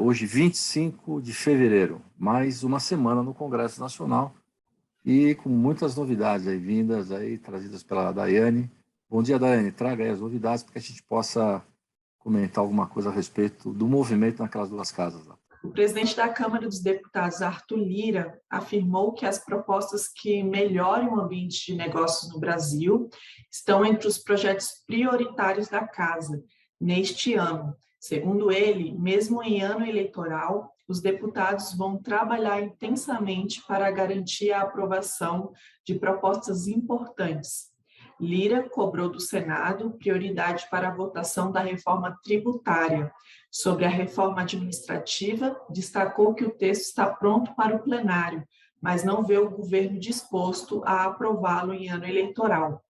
hoje 25 de fevereiro, mais uma semana no Congresso Nacional e com muitas novidades aí vindas, aí, trazidas pela Daiane. Bom dia, Daiane. Traga aí as novidades para que a gente possa comentar alguma coisa a respeito do movimento naquelas duas casas lá. O presidente da Câmara dos Deputados, Arthur Lira, afirmou que as propostas que melhorem o ambiente de negócios no Brasil estão entre os projetos prioritários da Casa neste ano. Segundo ele, mesmo em ano eleitoral, os deputados vão trabalhar intensamente para garantir a aprovação de propostas importantes. Lira cobrou do Senado prioridade para a votação da reforma tributária. Sobre a reforma administrativa, destacou que o texto está pronto para o plenário, mas não vê o governo disposto a aprová-lo em ano eleitoral.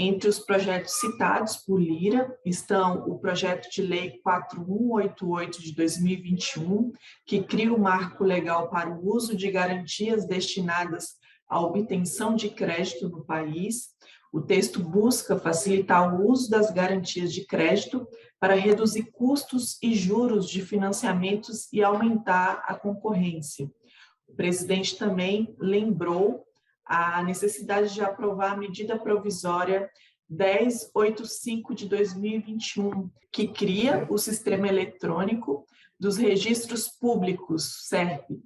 Entre os projetos citados por Lira estão o projeto de lei 4188 de 2021, que cria o marco legal para o uso de garantias destinadas à obtenção de crédito no país. O texto busca facilitar o uso das garantias de crédito para reduzir custos e juros de financiamentos e aumentar a concorrência. O presidente também lembrou a necessidade de aprovar a medida provisória 1085 de 2021, que cria o Sistema Eletrônico dos Registros Públicos, SERP.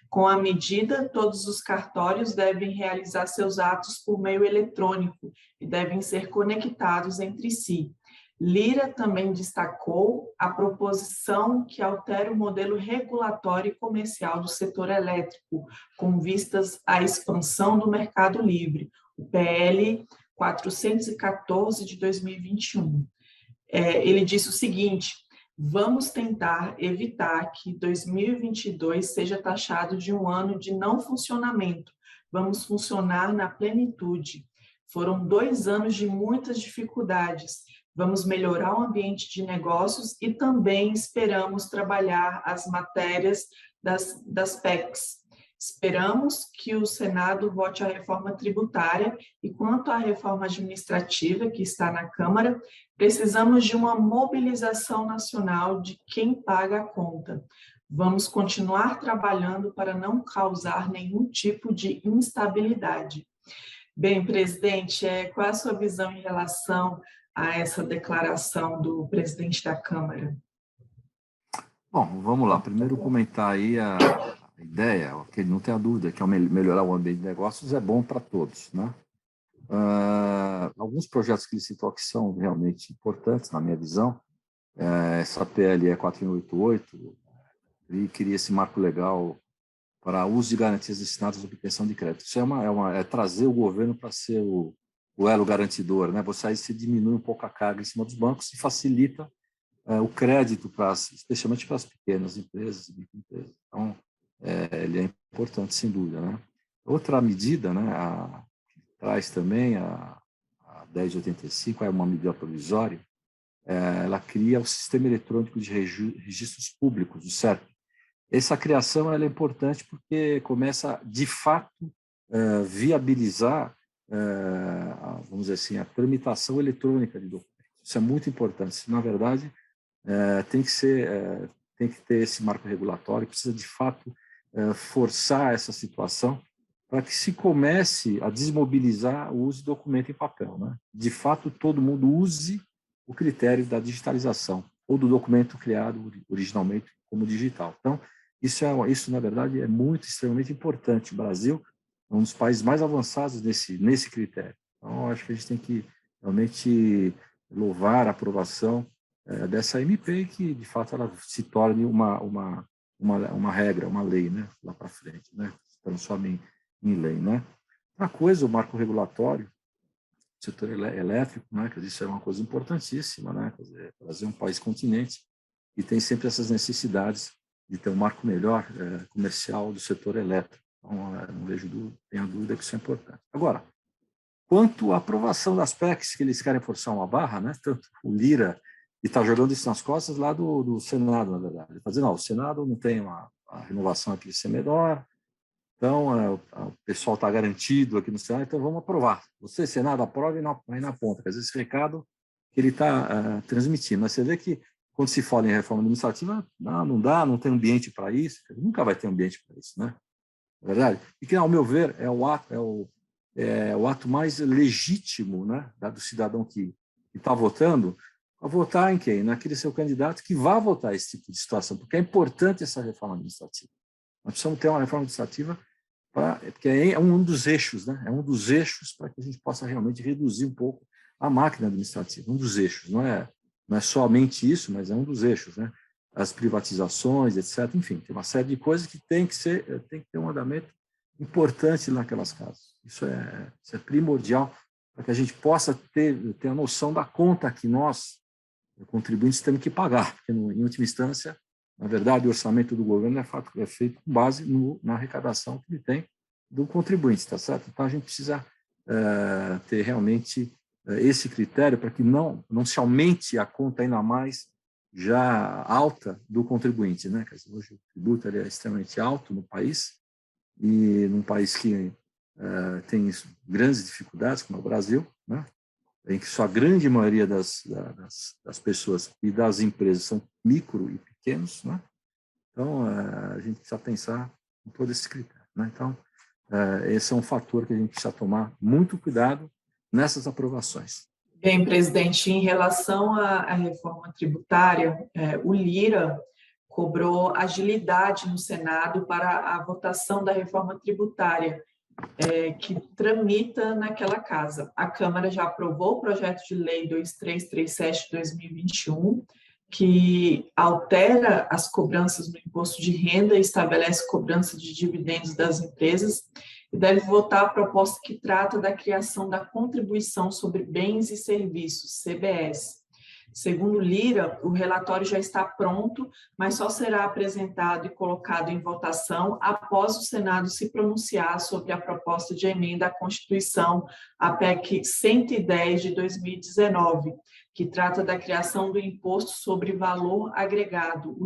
Com a medida, todos os cartórios devem realizar seus atos por meio eletrônico e devem ser conectados entre si. Lira também destacou a proposição que altera o modelo regulatório e comercial do setor elétrico, com vistas à expansão do mercado livre, o PL 414 de 2021. Ele disse o seguinte: vamos tentar evitar que 2022 seja taxado de um ano de não funcionamento. Vamos funcionar na plenitude. Foram 2 anos de muitas dificuldades. Vamos melhorar o ambiente de negócios e também esperamos trabalhar as matérias das PECs. Esperamos que o Senado vote a reforma tributária e, quanto à reforma administrativa, que está na Câmara, precisamos de uma mobilização nacional de quem paga a conta. Vamos continuar trabalhando para não causar nenhum tipo de instabilidade. Bem, presidente, qual é a sua visão em relação a essa declaração do presidente da Câmara? Bom, vamos lá. Primeiro comentar aí a ideia, que não tenha dúvida, que melhorar o ambiente de negócios é bom para todos, né? Alguns projetos que ele citou que são realmente importantes, na minha visão, essa PLE 4188, ele queria esse marco legal para uso de garantias destinadas à obtenção de crédito. Isso é trazer o governo para ser o elo garantidor, né? Você diminui um pouco a carga em cima dos bancos e facilita o crédito, especialmente para as pequenas empresas e microempresas. Então, ele é importante, sem dúvida, né? Outra medida, né, que traz também a 1085, é uma medida provisória, ela cria o Sistema Eletrônico de Registros Públicos, o SERP. Essa criação ela é importante porque começa, de fato, viabilizar, vamos dizer assim, a tramitação eletrônica de documentos. Isso é muito importante. Na verdade, tem que ter esse marco regulatório, precisa, de fato, forçar essa situação para que se comece a desmobilizar o uso de documento em papel, né? De fato, todo mundo use o critério da digitalização ou do documento criado originalmente como digital. Então, isso na verdade, é extremamente importante. O Brasil é um dos países mais avançados nesse critério. Então, acho que a gente tem que realmente louvar a aprovação dessa MP e que, de fato, ela se torne uma regra, uma lei, né, lá para frente, né, se transforme em lei, né. Uma coisa, o marco regulatório do setor elétrico, né, que isso é uma coisa importantíssima, né, quer dizer, Brasil é um país continente e tem sempre essas necessidades de ter um marco melhor comercial do setor elétrico. Então, não tenho dúvida que isso é importante. Agora, quanto à aprovação das PECs, que eles querem forçar uma barra, né, tanto o Lira, e está jogando isso nas costas lá do Senado, na verdade. Ele está dizendo, o Senado não tem a renovação aqui de ser menor, então o pessoal está garantido aqui no Senado, então vamos aprovar. Você, Senado, aprova e vai na ponta. Quer dizer, esse recado que ele está transmitindo. Mas você vê que quando se fala em reforma administrativa, não dá, não tem ambiente para isso, nunca vai ter ambiente para isso, né? É verdade? E que, ao meu ver, é o ato mais legítimo, né, do cidadão que está votando, a votar em quem? Naquele seu candidato que vai votar esse tipo de situação, porque é importante essa reforma administrativa. Nós precisamos ter uma reforma administrativa porque é um dos eixos, né? É um dos eixos para que a gente possa realmente reduzir um pouco a máquina administrativa, um dos eixos, não é somente isso, mas é um dos eixos, né? As privatizações, etc. Enfim, tem uma série de coisas que tem que ter um andamento importante naquelas casas. Isso é primordial para que a gente possa ter a noção da conta que nós, contribuintes, temos que pagar, porque, em última instância, na verdade, o orçamento do governo é feito com base na arrecadação que ele tem do contribuinte, tá certo? Então, a gente precisa ter realmente esse critério para que não se aumente a conta ainda mais já alta do contribuinte, né? Quer dizer, hoje o tributo é extremamente alto no país, e num país que tem grandes dificuldades, como é o Brasil, né? Em que só a grande maioria das pessoas e das empresas são micro e pequenos, né? Então, a gente precisa pensar em todo esse critério, né? Então, esse é um fator que a gente precisa tomar muito cuidado nessas aprovações. Bem, presidente, em relação à reforma tributária, o Lira cobrou agilidade no Senado para a votação da reforma tributária, que tramita naquela casa. A Câmara já aprovou o projeto de lei 2337 de 2021, que altera as cobranças no imposto de renda e estabelece cobrança de dividendos das empresas, e deve votar a proposta que trata da criação da Contribuição sobre Bens e Serviços, CBS. Segundo Lira, o relatório já está pronto, mas só será apresentado e colocado em votação após o Senado se pronunciar sobre a proposta de emenda à Constituição, a PEC 110 de 2019, que trata da criação do Imposto sobre Valor Agregado,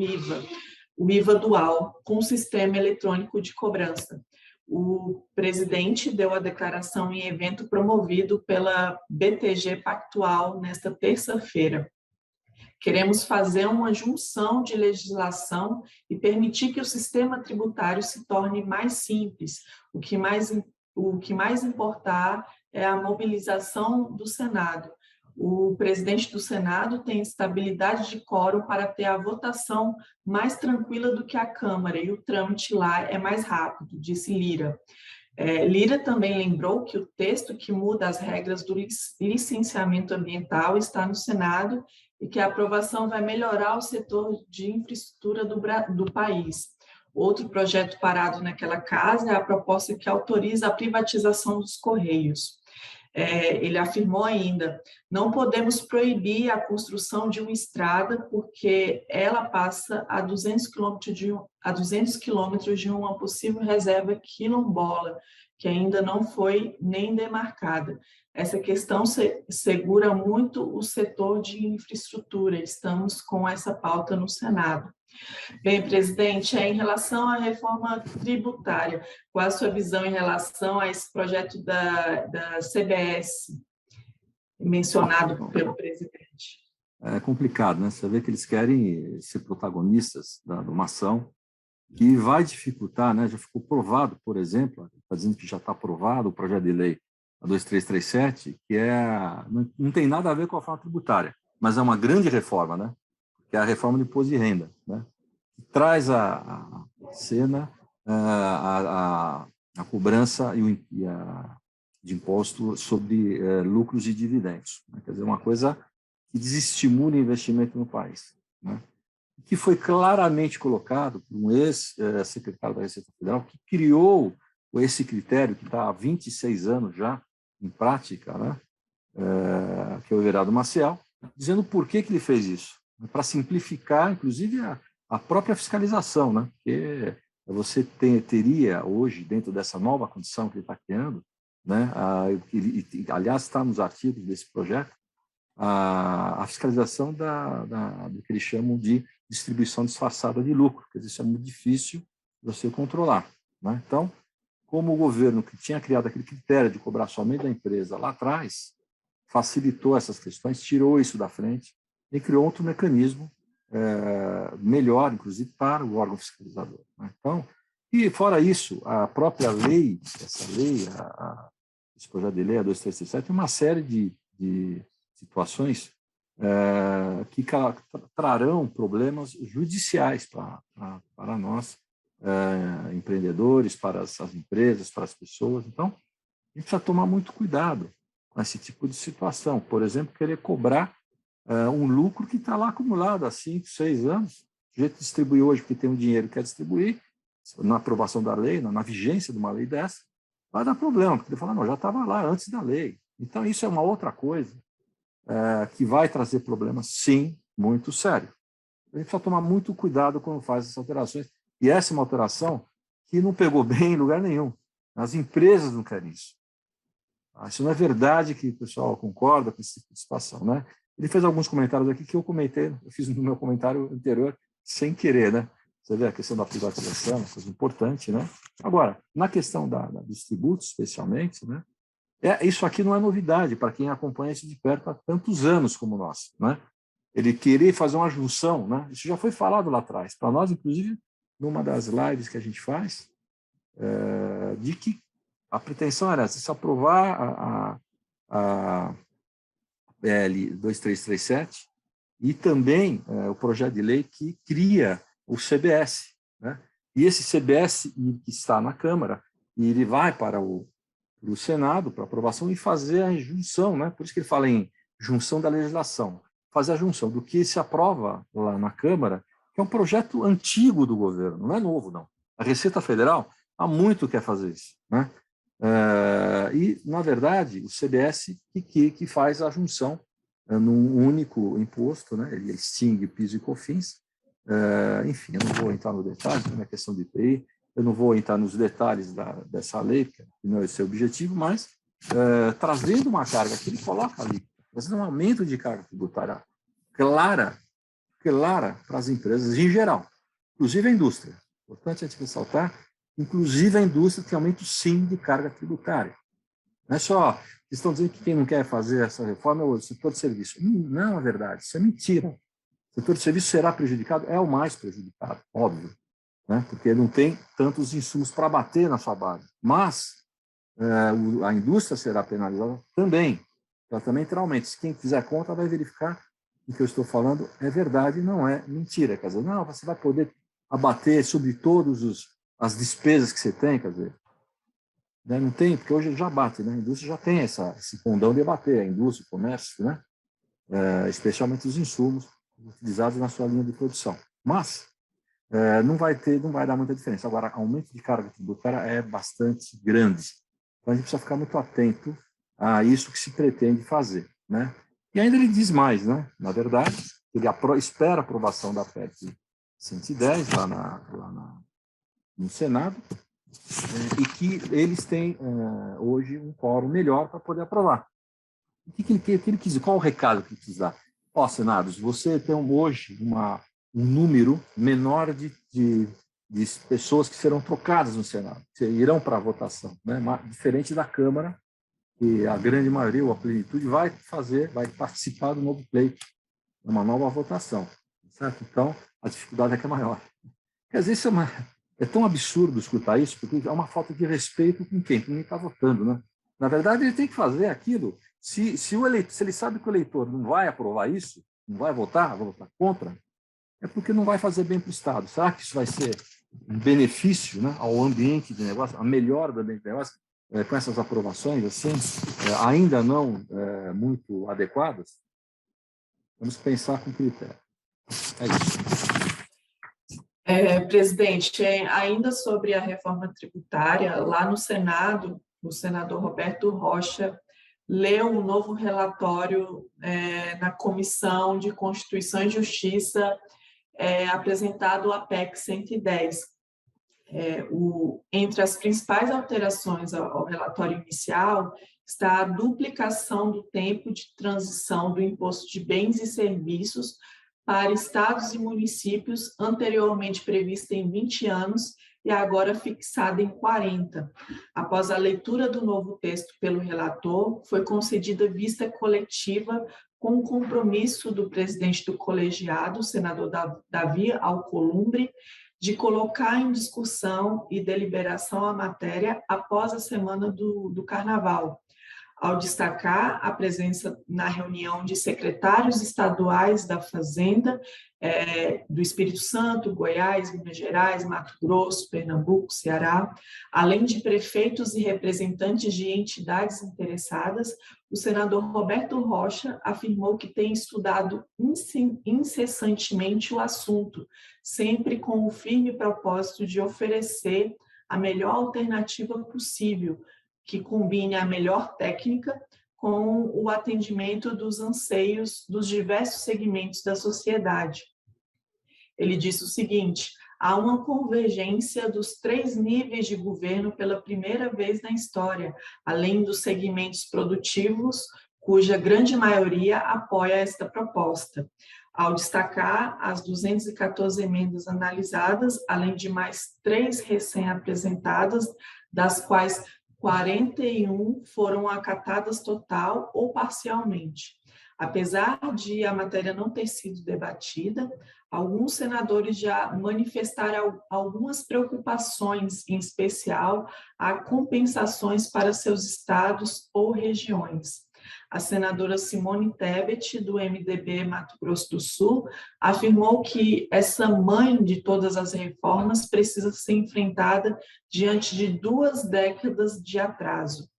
o IVA dual, com sistema eletrônico de cobrança. O presidente deu a declaração em evento promovido pela BTG Pactual nesta terça-feira. Queremos fazer uma junção de legislação e permitir que o sistema tributário se torne mais simples. O que mais importar é a mobilização do Senado. O presidente do Senado tem estabilidade de quórum para ter a votação mais tranquila do que a Câmara, e o trâmite lá é mais rápido, disse Lira. Lira também lembrou que o texto que muda as regras do licenciamento ambiental está no Senado e que a aprovação vai melhorar o setor de infraestrutura do país. Outro projeto parado naquela casa é a proposta que autoriza a privatização dos Correios. Ele afirmou ainda: não podemos proibir a construção de uma estrada porque ela passa a 200 quilômetros de uma possível reserva quilombola, que ainda não foi nem demarcada. Essa questão segura muito o setor de infraestrutura. Estamos com essa pauta no Senado. Bem, presidente, em relação à reforma tributária, qual a sua visão em relação a esse projeto da CBS, mencionado pelo presidente? É complicado, né? Você vê que eles querem ser protagonistas de uma ação que vai dificultar, né? Já ficou provado, por exemplo, está dizendo que já está aprovado o projeto de lei 2337, que não tem nada a ver com a reforma tributária, mas é uma grande reforma, né? Que é a reforma do imposto de renda, né? Que traz a cena a cobrança de imposto sobre lucros e dividendos, né? Quer dizer, uma coisa que desestimula o investimento no país, né? Que foi claramente colocado por um ex-secretário da Receita Federal, que criou esse critério, que está há 26 anos já em prática, né? Que é o Everardo Maciel, dizendo por que ele fez isso, para simplificar, inclusive, a própria fiscalização, né? Porque você teria hoje, dentro dessa nova condição que ele está criando, né? Aliás, está nos artigos desse projeto, a fiscalização do que eles chamam de distribuição disfarçada de lucro, quer dizer, isso é muito difícil você controlar, né? Então, como o governo que tinha criado aquele critério de cobrar somente da empresa lá atrás, facilitou essas questões, tirou isso da frente e criou outro mecanismo melhor, inclusive, para o órgão fiscalizador. Né? Então, e fora isso, a própria lei, esse projeto de lei, a 2337, tem uma série de situações que trarão problemas judiciais para nós, empreendedores, para as empresas, para as pessoas. Então, a gente precisa tomar muito cuidado com esse tipo de situação. Por exemplo, querer cobrar um lucro que está lá acumulado há 5, 6 anos. O sujeito distribui hoje porque tem um dinheiro que quer distribuir, na aprovação da lei, na vigência de uma lei dessa, vai dar problema, porque ele fala, não, já estava lá antes da lei. Então, isso é uma outra coisa que vai trazer problemas, sim, muito sérios. A gente precisa tomar muito cuidado quando faz essas alterações. E essa é uma alteração que não pegou bem em lugar nenhum. As empresas não querem isso. Isso não é verdade que o pessoal concorda com esse tipo de situação, né? Ele fez alguns comentários aqui que eu comentei, eu fiz no meu comentário anterior, sem querer, né? Você vê a questão da privatização, uma coisa importante, né? Agora, na questão dos tributos, especialmente, né? Isso aqui não é novidade para quem acompanha isso de perto há tantos anos como nós, né? Ele querer fazer uma junção, né? Isso já foi falado lá atrás. Para nós, inclusive, numa das lives que a gente faz, de que a pretensão era se aprovar a PL 2337 e também o projeto de lei que cria o CBS, né? E esse CBS que está na Câmara, e ele vai para o Senado para aprovação e fazer a junção, né? Por isso que ele fala em junção da legislação, fazer a junção do que se aprova lá na Câmara, que é um projeto antigo do governo, não é novo, não. A Receita Federal há muito quer fazer isso, né? E, na verdade, o CBS que faz a junção num único imposto, né? Ele extingue PIS e COFINS. Enfim, eu não vou entrar no detalhe, é uma questão de IPI, eu não vou entrar nos detalhes dessa lei, que não é esse o objetivo, mas trazendo uma carga que ele coloca ali, trazendo um aumento de carga tributária clara para as empresas em geral, inclusive a indústria. Importante a gente ressaltar, inclusive a indústria tem aumento sim de carga tributária. Não é só, vocês estão dizendo que quem não quer fazer essa reforma é o setor de serviço. Não é verdade, isso é mentira. O setor de serviço será prejudicado? É o mais prejudicado, óbvio, né? Porque não tem tantos insumos para bater na sua base. Mas a indústria será penalizada também. Ela também terá aumento. Se quem fizer conta vai verificar que o que eu estou falando é verdade, não é mentira. Quer dizer, não, você vai poder abater sobre todas as despesas que você tem, quer dizer, né? Não tem, porque hoje já bate, né? A indústria já tem esse condão de abater, a indústria, o comércio, né? Especialmente os insumos utilizados na sua linha de produção. Mas não vai dar muita diferença. Agora, aumento de carga tributária é bastante grande. Então, a gente precisa ficar muito atento a isso que se pretende fazer, né? E ainda ele diz mais, né? Na verdade, ele espera a aprovação da PEC 110 no Senado, e que eles têm hoje um quórum melhor para poder aprovar. O que ele quis? Qual o recado que ele quis dar? Senados, você tem hoje um número menor de pessoas que serão trocadas no Senado, que irão para a votação, né? Diferente da Câmara, que a grande maioria, ou a plenitude, vai participar do novo pleito, uma nova votação, certo? Então, a dificuldade é que é maior. Quer dizer, é tão absurdo escutar isso, porque é uma falta de respeito com quem? Com quem está votando, né? Na verdade, ele tem que fazer aquilo. Se ele sabe que o eleitor não vai aprovar isso, não vai votar contra, é porque não vai fazer bem para o Estado. Será que isso vai ser um benefício, né, ao ambiente de negócio, a melhora do ambiente de negócio, com essas aprovações assim, ainda não muito adequadas? Vamos pensar com critério. É isso. Presidente, ainda sobre a reforma tributária, lá no Senado, o senador Roberto Rocha leu um novo relatório na Comissão de Constituição e Justiça, apresentado a PEC 110. Entre as principais alterações ao relatório inicial está a duplicação do tempo de transição do imposto de bens e serviços para estados e municípios, anteriormente previsto em 20 anos, e agora fixada em 40. Após a leitura do novo texto pelo relator, foi concedida vista coletiva com o compromisso do presidente do colegiado, o senador Davi Alcolumbre, de colocar em discussão e deliberação a matéria após a semana do Carnaval, ao destacar a presença na reunião de secretários estaduais da Fazenda, do Espírito Santo, Goiás, Minas Gerais, Mato Grosso, Pernambuco, Ceará, além de prefeitos e representantes de entidades interessadas, o senador Roberto Rocha afirmou que tem estudado incessantemente o assunto, sempre com o firme propósito de oferecer a melhor alternativa possível, que combine a melhor técnica com o atendimento dos anseios dos diversos segmentos da sociedade. Ele disse o seguinte: há uma convergência dos 3 níveis de governo pela primeira vez na história, além dos segmentos produtivos, cuja grande maioria apoia esta proposta. Ao destacar as 214 emendas analisadas, além de mais 3 recém-apresentadas, das quais 41 foram acatadas total ou parcialmente. Apesar de a matéria não ter sido debatida, alguns senadores já manifestaram algumas preocupações, em especial a compensações para seus estados ou regiões. A senadora Simone Tebet, do MDB Mato Grosso do Sul, afirmou que essa mãe de todas as reformas precisa ser enfrentada diante de 2 décadas de atraso.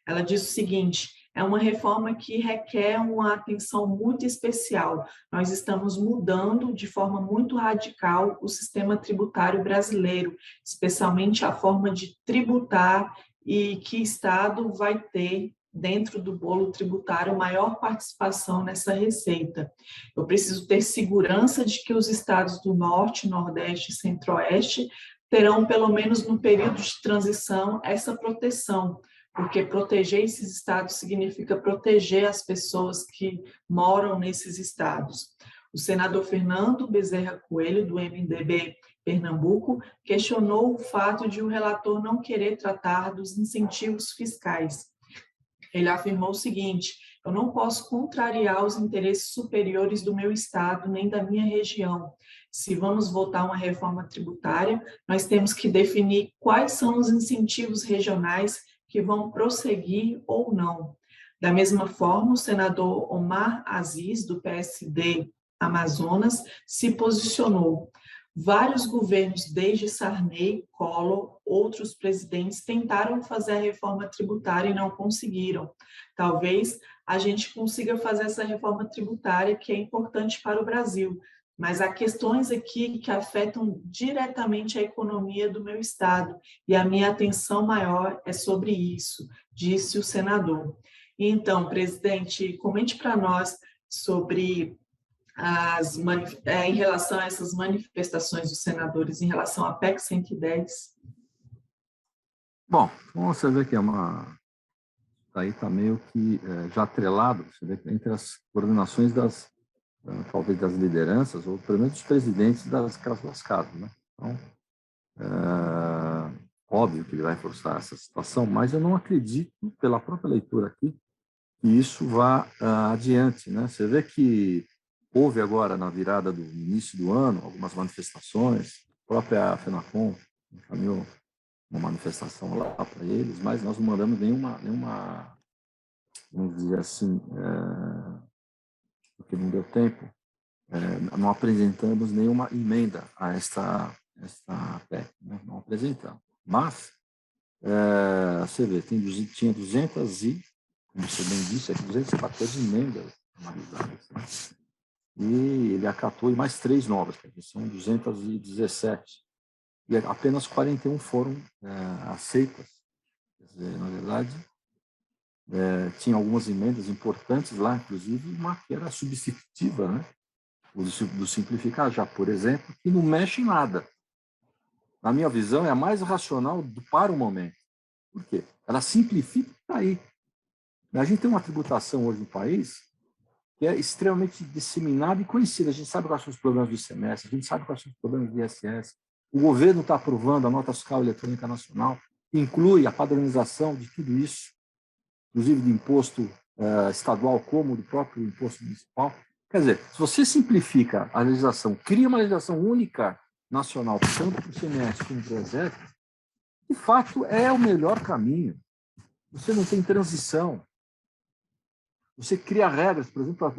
Ela diz o seguinte: é uma reforma que requer uma atenção muito especial. Nós estamos mudando de forma muito radical o sistema tributário brasileiro, especialmente a forma de tributar e que Estado vai ter dentro do bolo tributário maior participação nessa receita. Eu preciso ter segurança de que os estados do Norte, Nordeste e Centro-Oeste terão, pelo menos no período de transição, essa proteção, porque proteger esses estados significa proteger as pessoas que moram nesses estados. O senador Fernando Bezerra Coelho, do MDB Pernambuco, questionou o fato de o relator não querer tratar dos incentivos fiscais. Ele afirmou o seguinte: eu não posso contrariar os interesses superiores do meu estado nem da minha região. Se vamos votar uma reforma tributária, nós temos que definir quais são os incentivos regionais que vão prosseguir ou não. Da mesma forma, o senador Omar Aziz, do PSD Amazonas, se posicionou. Vários governos, desde Sarney, Collor, outros presidentes, tentaram fazer a reforma tributária e não conseguiram. Talvez a gente consiga fazer essa reforma tributária, que é importante para o Brasil, mas há questões aqui que afetam diretamente a economia do meu estado, e a minha atenção maior é sobre isso, disse o senador. Então, presidente, comente para nós sobre em relação a essas manifestações dos senadores, em relação à PEC 110. Bom, você vê que aí está meio que já atrelado, você vê que entre as coordenações talvez das lideranças, ou pelo menos dos presidentes das casas, né? Então, óbvio que ele vai forçar essa situação, mas eu não acredito, pela própria leitura aqui, que isso vá adiante, né? Você vê que houve agora, na virada do início do ano, algumas manifestações, a própria FENACON encaminhou uma manifestação lá para eles, mas nós não mandamos nenhuma vamos dizer assim, porque não deu tempo, não apresentamos nenhuma emenda a esta PEC, né? Não apresentamos. Mas, você vê, tinha 200 como você bem disse, 214 emendas analisadas, né? E ele acatou mais 3 novas, que são 217. E apenas 41 foram aceitas. Quer dizer, na verdade, tinha algumas emendas importantes lá, inclusive uma que era substitutiva, né? Do simplificar já, por exemplo, que não mexe em nada. Na minha visão, é a mais racional para o momento. Por quê? Ela simplifica e está aí. A gente tem uma tributação hoje no país que é extremamente disseminada e conhecida. A gente sabe quais são os problemas do ICMS, a gente sabe quais são os problemas do ISS, O governo está aprovando a nota fiscal eletrônica nacional, que inclui a padronização de tudo isso, inclusive do imposto estadual como do próprio imposto municipal. Quer dizer, se você simplifica a legislação, cria uma legislação única nacional, tanto para o CMS como para o Exército, de fato é o melhor caminho. Você não tem transição. Você cria regras, por exemplo,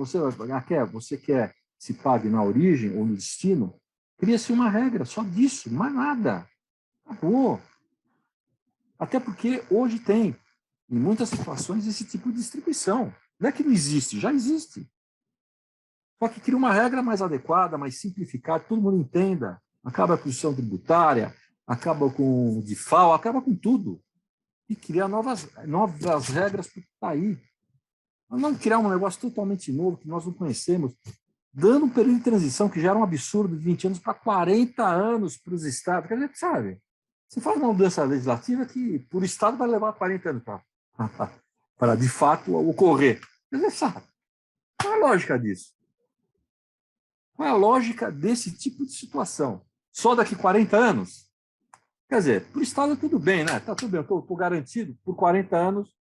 você quer se pague na origem ou no destino, cria-se uma regra só disso, mais nada. Acabou. Até porque hoje tem, em muitas situações, esse tipo de distribuição. Não é que não existe, já existe. Só que cria uma regra mais adequada, mais simplificada, todo mundo entenda. Acaba com a posição tributária, acaba com o DIFAL, acaba com tudo. E criar novas regras para o que está aí. Não criar um negócio totalmente novo que nós não conhecemos, dando um período de transição que já era um absurdo de 20 anos para 40 anos para os estados. Quer dizer, sabe, você faz uma mudança legislativa que, por estado, vai levar 40 anos para de fato, ocorrer. Quer dizer, sabe, qual é a lógica disso? Qual é a lógica desse tipo de situação? Só daqui 40 anos? Quer dizer, por estado tudo bem, né? Está tudo bem, eu estou garantido por 40 anos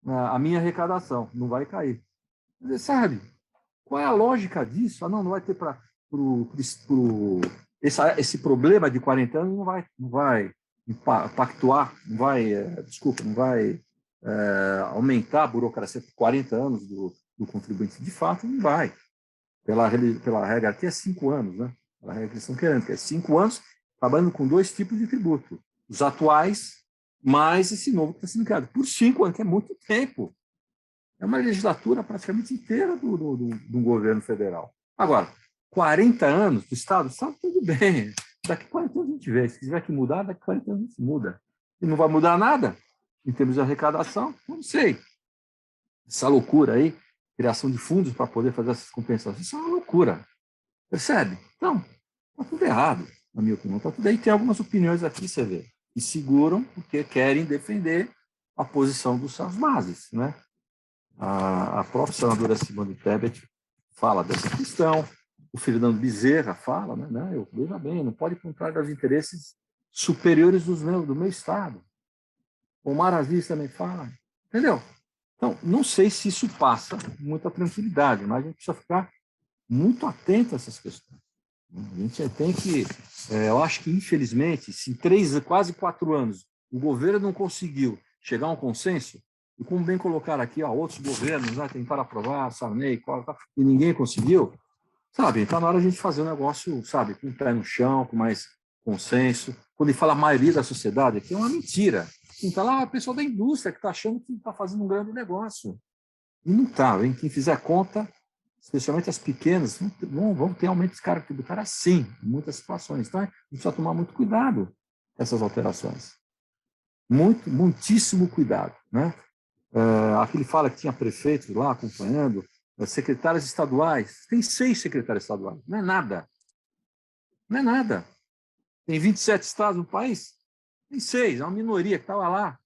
a minha arrecadação, não vai cair. Quer dizer, sabe, qual é a lógica disso? Não vai ter para esse problema de 40 anos não vai impactuar, não vai aumentar a burocracia por 40 anos do contribuinte. De fato, não vai. Pela regra aqui é 5 anos, né? Pela regra que eles estão querendo, que é 5 anos trabalhando com 2 tipos de tributo. Os atuais, mais esse novo que está sendo criado. Por 5 anos, que é muito tempo. É uma legislatura praticamente inteira do governo federal. Agora, 40 anos do Estado tudo bem. Daqui 40 anos a gente vê. Se tiver que mudar, daqui 40 anos a gente muda. E não vai mudar nada em termos de arrecadação, não sei. Essa loucura aí, criação de fundos para poder fazer essas compensações, isso é uma loucura. Percebe? Então, está tudo errado, na minha opinião. Tá tudo aí. Tem algumas opiniões aqui, você vê, que seguram porque querem defender a posição dos suas bases, né? A própria senadora Simone Tebet fala dessa questão, o Fernando Bezerra fala, né? Veja bem, não pode contrário aos interesses superiores do meu Estado. O Omar Aziz também fala, entendeu? Então, não sei se isso passa muita tranquilidade, mas a gente precisa ficar muito atento a essas questões. A gente tem que, eu acho que, infelizmente, se em quase 4 anos o governo não conseguiu chegar a um consenso, e como bem colocar aqui, outros governos tentaram aprovar, Sarney, e ninguém conseguiu, sabe? Está na hora de a gente fazer um negócio, sabe, com o pé no chão, com mais consenso. Quando ele fala a maioria da sociedade, aqui é uma mentira. Então, lá, a pessoa da indústria que está achando que está fazendo um grande negócio. E não está, hein? Quem fizer conta, especialmente as pequenas, vão ter aumento de carga tributária, sim, em muitas situações. Então, a gente precisa tomar muito cuidado com essas alterações. Muitíssimo cuidado, né? Aqui ele fala que tinha prefeitos lá acompanhando, secretários estaduais. Tem 6 secretários estaduais, não é nada. Não é nada. Tem 27 estados no país, tem 6, é uma minoria que estava lá.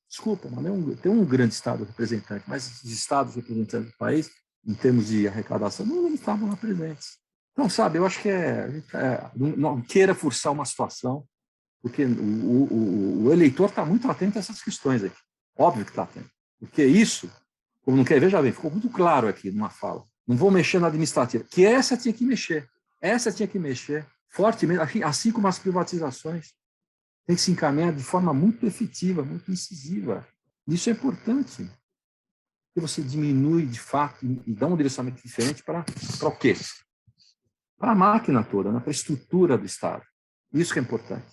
Desculpa, mas tem um grande estado representante, mas os estados representantes do país, em termos de arrecadação, não estavam lá presentes. Então, sabe, eu acho que não queira forçar uma situação, porque o eleitor está muito atento a essas questões aqui. Óbvio que está atento. Porque isso, como não quer, veja bem, ficou muito claro aqui numa fala. Não vou mexer na administrativa, que essa tinha que mexer. Essa tinha que mexer fortemente, assim como as privatizações. Tem que se encaminhar de forma muito efetiva, muito incisiva. Isso é importante. Porque você diminui, de fato, e dá um direcionamento diferente para o quê? Para a máquina toda, para a estrutura do Estado. Isso que é importante.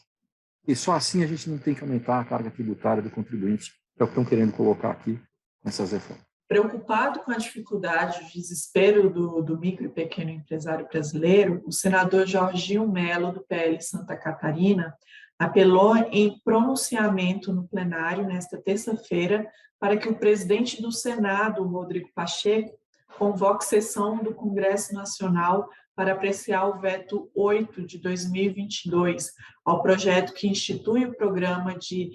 E só assim a gente não tem que aumentar a carga tributária do contribuinte, que é o que estão querendo colocar aqui nessas reformas. Preocupado com a dificuldade, o desespero do micro e pequeno empresário brasileiro, o senador Jorginho Melo, do PL Santa Catarina, apelou em pronunciamento no plenário nesta terça-feira para que o presidente do Senado, Rodrigo Pacheco, convoque sessão do Congresso Nacional para apreciar o veto 8 de 2022 ao projeto que institui o programa de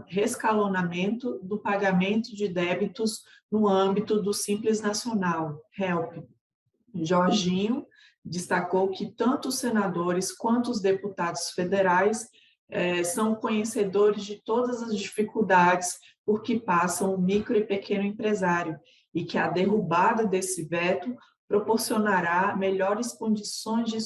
rescalonamento do pagamento de débitos no âmbito do Simples Nacional, HELP. Jorginho Destacou que tanto os senadores quanto os deputados federais são conhecedores de todas as dificuldades por que passam o micro e pequeno empresário e que a derrubada desse veto proporcionará melhores condições de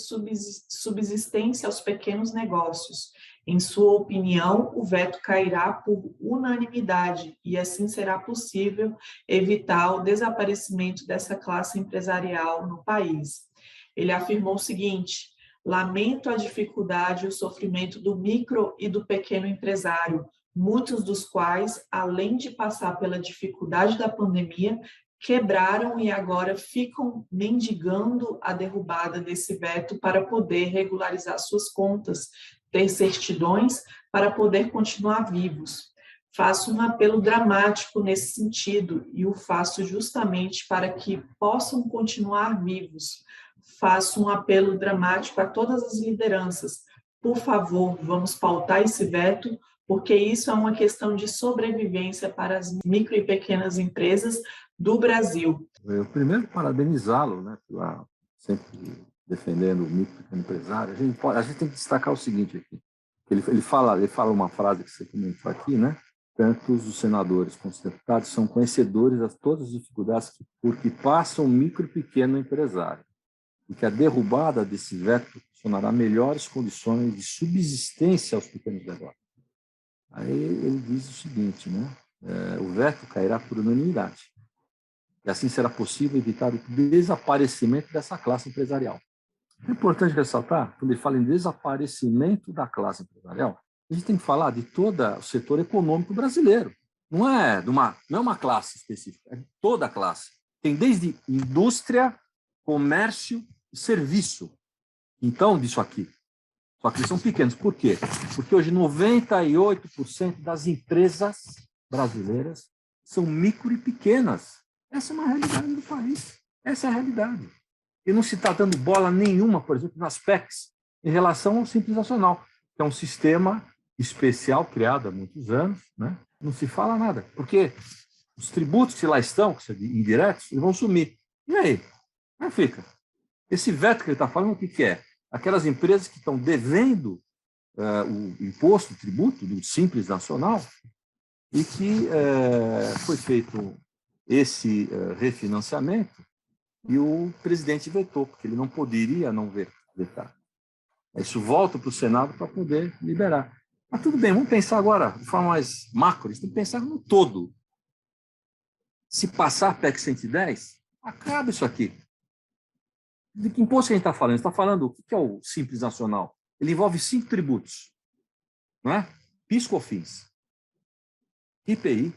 subsistência aos pequenos negócios. Em sua opinião, o veto cairá por unanimidade e assim será possível evitar o desaparecimento dessa classe empresarial no país. Ele afirmou o seguinte: lamento a dificuldade e o sofrimento do micro e do pequeno empresário, muitos dos quais, além de passar pela dificuldade da pandemia, quebraram e agora ficam mendigando a derrubada desse veto para poder regularizar suas contas, ter certidões para poder continuar vivos. Faço um apelo dramático nesse sentido e o faço justamente para que possam continuar vivos. Faço um apelo dramático a todas as lideranças. Por favor, vamos pautar esse veto, porque isso é uma questão de sobrevivência para as micro e pequenas empresas do Brasil. Eu primeiro parabenizá-lo, né, pela sempre defendendo o micro e pequeno empresário. A gente tem que destacar o seguinte aqui. Ele fala uma frase que você comentou aqui, né? Tanto os senadores quanto os deputados são conhecedores de todas as dificuldades por que passa o micro e pequeno empresário, e que a derrubada desse veto proporcionará melhores condições de subsistência aos pequenos negócios. Aí ele diz o seguinte, né? O veto cairá por unanimidade, e assim será possível evitar o desaparecimento dessa classe empresarial. É importante ressaltar, quando ele fala em desaparecimento da classe empresarial, a gente tem que falar de todo o setor econômico brasileiro. Não é uma classe específica, é de toda a classe. Tem desde indústria, comércio e serviço. Então, disso aqui. Só que eles são pequenos. Por quê? Porque hoje 98% das empresas brasileiras são micro e pequenas. Essa é uma realidade do país. Essa é a realidade. E não se está dando bola nenhuma, por exemplo, nas PECs, em relação ao Simples Nacional, que é um sistema especial criado há muitos anos, né? Não se fala nada, porque os tributos que lá estão, que são indiretos, eles vão sumir. E aí? Como é que fica? Esse veto que ele está falando, o que é? Aquelas empresas que estão devendo o imposto, o tributo do Simples Nacional, e que foi feito esse refinanciamento e o presidente vetou, porque ele não poderia não vetar. Isso volta para o Senado para poder liberar. Mas tudo bem, vamos pensar agora de forma mais macro, a gente tem que pensar no todo. Se passar a PEC 110, acaba isso aqui. De que imposto a gente está falando? A gente está falando o que é o Simples Nacional. Ele envolve 5 tributos, não é? PIS, COFINS, IPI,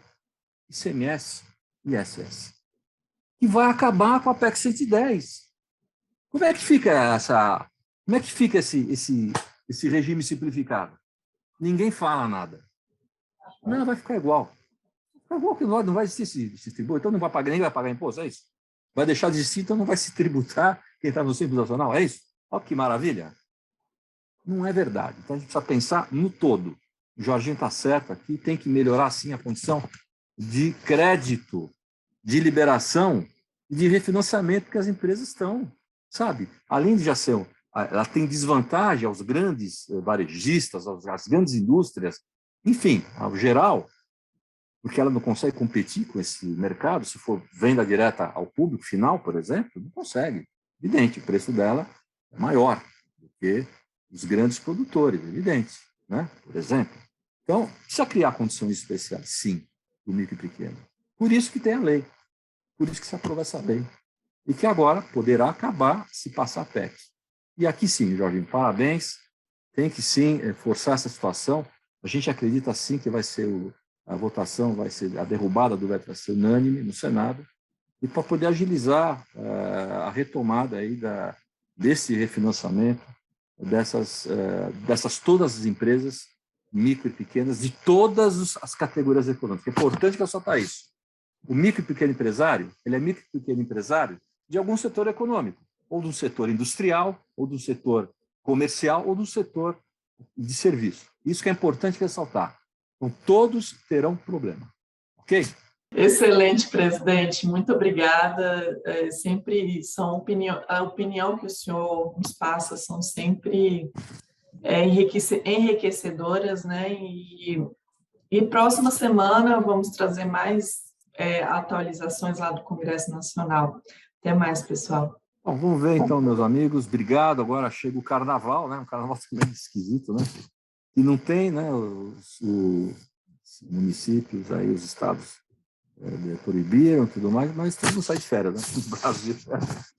ICMS e ISS. E vai acabar com a PEC 110. Como é que fica esse regime simplificado? Ninguém fala nada. Não, vai ficar igual. Vai ficar igual que não vai existir esse tributo, então ninguém vai pagar imposto, é isso? Vai deixar de existir, então não vai se tributar quem está no Simples Nacional, é isso? Olha que maravilha. Não é verdade. Então a gente precisa pensar no todo. O Jorginho está certo aqui, tem que melhorar sim a condição de crédito, de liberação e de refinanciamento que as empresas estão, sabe? Além de já ser, ela tem desvantagem aos grandes varejistas, às grandes indústrias, enfim, ao geral, porque ela não consegue competir com esse mercado, se for venda direta ao público final, por exemplo, não consegue. Evidente, o preço dela é maior do que os grandes produtores, evidente, né? Por exemplo. Então, precisa criar condições especiais, sim, do micro e pequeno. Por isso que tem a lei, por isso que se aprova essa lei. E que agora poderá acabar se passar a PEC. E aqui sim, Jorginho, parabéns, tem que sim forçar essa situação. A gente acredita sim que vai ser a votação, vai ser a derrubada do veto vai ser unânime no Senado, e para poder agilizar a retomada aí desse refinanciamento dessas todas as empresas micro e pequenas de todas as categorias econômicas. É importante que eu soltar isso. O micro e pequeno empresário, ele é micro e pequeno empresário de algum setor econômico, ou do setor industrial, ou do setor comercial, ou do setor de serviço. Isso que é importante ressaltar. Então, todos terão problema. Ok? Excelente, presidente. Muito obrigada. Sempre são a opinião que o senhor nos passa são sempre enriquecedoras, né? E próxima semana vamos trazer mais atualizações lá do Congresso Nacional. Até mais, pessoal. Bom, vamos ver então, meus amigos. Obrigado. Agora chega o carnaval, né? Um carnaval também esquisito, né? E não tem, né? Os municípios, aí os estados proibiram tudo mais, mas todo mundo sai de férias, né? No Brasil,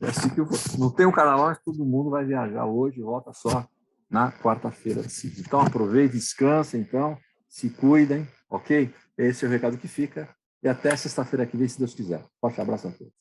é assim que não tem um carnaval, mas todo mundo vai viajar hoje e volta só na quarta-feira. Então aproveite, descansem, então, se cuidem, ok? Esse é o recado que fica. E até sexta-feira que vem, se Deus quiser. Forte abraço a todos.